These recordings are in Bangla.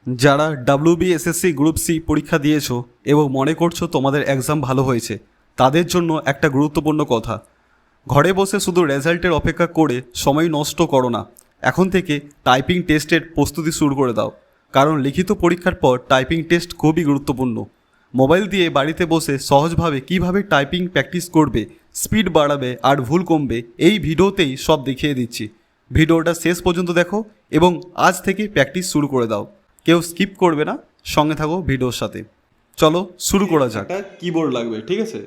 যারা WBSSC গ্রুপ সি পরীক্ষা দিয়েছো এবং মনে করছো তোমাদের এক্সাম ভালো হয়েছে, তাদের জন্য একটা গুরুত্বপূর্ণ কথা। ঘরে বসে শুধু রেজাল্টের অপেক্ষা করে সময় নষ্ট করো না। এখন থেকে টাইপিং টেস্টের প্রস্তুতি শুরু করে দাও, কারণ লিখিত পরীক্ষার পর টাইপিং টেস্ট খুবই গুরুত্বপূর্ণ। মোবাইল দিয়ে বাড়িতে বসে সহজভাবে কিভাবে টাইপিং প্র্যাকটিস করবে, স্পিড বাড়াবে আর ভুল কমবে, এই ভিডিওতেই সব দেখিয়ে দিচ্ছি। ভিডিওটা শেষ পর্যন্ত দেখো এবং আজ থেকে প্র্যাকটিস শুরু করে দাও। কেউ স্কিপ করবে না, সঙ্গে থাকো ভিডিওর সাথে। চলো শুরু করা যাক। একটা কিবোর্ড লাগবে, ঠিক আছে?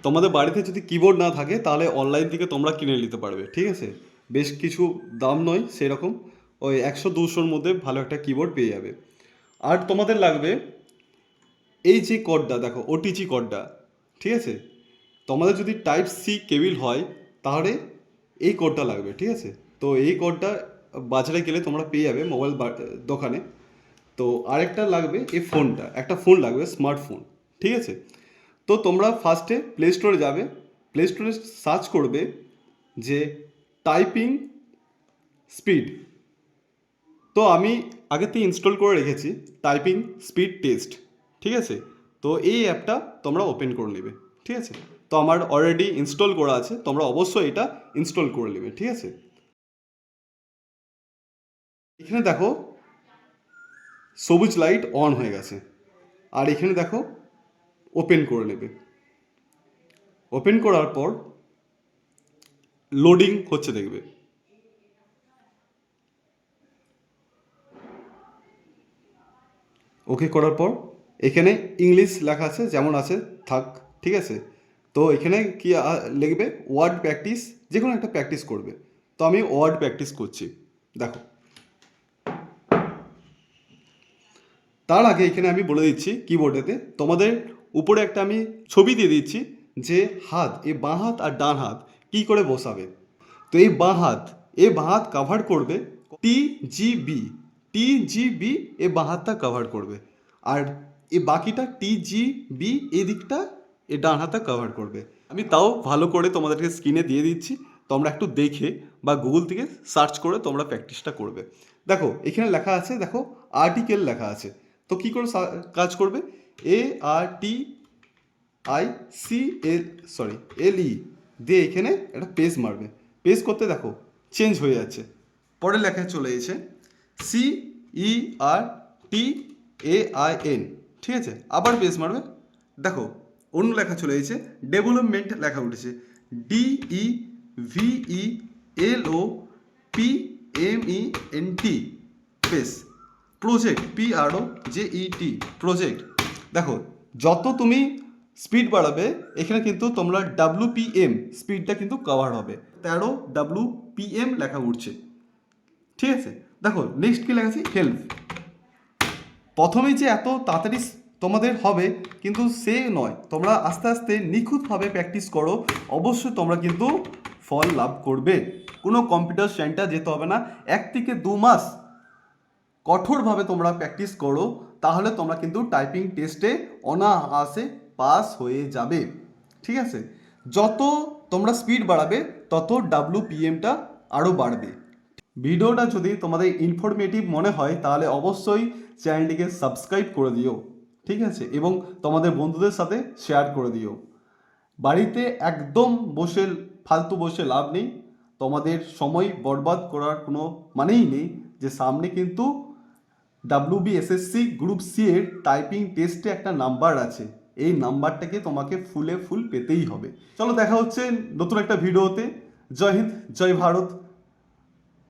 তোমাদের বাড়িতে যদি কিবোর্ড না থাকে তাহলে অনলাইন থেকে তোমরা কিনে নিতে পারবে, ঠিক আছে? বেশ কিছু দাম নয় সেরকম, ওই 100-200-র মধ্যে ভালো একটা কিবোর্ড পেয়ে যাবে। আর তোমাদের লাগবে এই যে কর্ডটা দেখো, ওটিজি কর্ডটা, ঠিক আছে? তোমাদের যদি টাইপ সি কেবিল হয় তাহলে এই কোডটা লাগবে, ঠিক আছে? তো এই কোডটা বাজারে গেলে তোমরা পেয়ে যাবে মোবাইল দোকানে। তো আরেকটা লাগবে এই ফোনটা, একটা ফোন লাগবে, স্মার্টফোন, ঠিক আছে? তো তোমরা ফার্স্টে প্লে স্টোরে যাবে, প্লে স্টোরে সার্চ করবে যে টাইপিং স্পিড। তো আমি আগে থেকে ইনস্টল করে রেখেছি টাইপিং স্পিড টেস্ট, ঠিক আছে? তো এই অ্যাপটা তোমরা ওপেন করে নেবে, ঠিক আছে? তো আমার অলরেডি ইনস্টল করা আছে, তোমরা অবশ্যই এটা ইনস্টল করে নেবে, ঠিক আছে? এখানে দেখো সবুজ লাইট অন হয়ে গেছে, আর এখানে দেখো ওপেন করে নেবে। ওপেন করার পর লোডিং হচ্ছে দেখবে। ওকে করার পর এখানে ইংলিশ লেখা আছে, যেমন আছে থাক, ঠিক আছে? তো এখানে কি লিখবে, ওয়ার্ড প্র্যাকটিস, যে কোনো একটা প্র্যাকটিস করবে। তো আমি ওয়ার্ড প্র্যাকটিস করছি, দেখো। তার আগে এখানে আমি বলে দিচ্ছি কিবোর্ডেতে তোমাদের উপরে একটা আমি ছবি দিয়ে দিচ্ছি যে হাত, এই বাঁ হাত আর ডান হাত কী করে বসাবে। তো এই বাঁ হাত কাভার করবে TGB, TGB এ বাঁ হাতটা কাভার করবে, আর এই বাকিটা TGB এই দিকটা এ ডান হাতটা কাভার করবে। আমি তাও ভালো করে তোমাদেরকে স্ক্রিনে দিয়ে দিচ্ছি, তোমরা একটু দেখে বা গুগল থেকে সার্চ করে তোমরা প্র্যাকটিসটা করবে। দেখো এখানে লেখা আছে, দেখো আর্টিকেল লেখা আছে। তো কী করে কাজ করবে, ARTICLE দিয়ে এখানে একটা পেজ মারবে। পেজ করতে দেখো চেঞ্জ হয়ে যাচ্ছে, পরের লেখায় চলে এসেছে CERTAIN, ঠিক আছে? আবার পেজ মারবে, দেখো অন্য লেখা চলে এসেছে, ডেভেলপমেন্ট লেখা উঠেছে, DEVELOPMENT, page, project, PROJECT, project. দেখো যত তুমি স্পিড বাড়াবে এখানে কিন্তু তোমরা WPM স্পিডটা কিন্তু কভার হবে, 13 WPM লেখা উঠছে, ঠিক আছে? দেখো নেক্সট কী লেখা আছে, হেল্প। প্রথমেই যে এত তাড়াতাড়ি তোমাদের হবে কিন্তু সে নয়, তোমরা আস্তে আস্তে নিখুঁতভাবে প্র্যাকটিস করো, অবশ্যই তোমরা কিন্তু ফল লাভ করবে। কোনো কম্পিউটার সেন্টার যেতে হবে না, 1 থেকে 2 মাস কঠোরভাবে তোমরা প্র্যাকটিস করো, তাহলে তোমরা কিন্তু টাইপিং টেস্টে অনায়াসে পাস হয়ে যাবে, ঠিক আছে? যত তোমরা স্পিড বাড়াবে তত WPMটা আরও বাড়বে। ভিডিওটা যদি তোমাদের ইনফরমেটিভ মনে হয় তাহলে অবশ্যই চ্যানেলটিকে সাবস্ক্রাইব করে দিও, ঠিক আছে? এবং তোমাদের বন্ধুদের সাথে শেয়ার করে দিও। বাড়িতে একদম ফালতু বসে লাভ নেই, তোমাদের সময় বরবাদ করার কোনো মানেই নেই। যে সামনে কিন্তু WBSSC গ্রুপ সি এর টাইপিং টেস্টে একটা নাম্বার আছে, এই নাম্বারটাকে তোমাকে ফুল পেতেই হবে। চলো দেখা হচ্ছে নতুন একটা ভিডিওতে। জয় হিন্দ, জয় ভারত।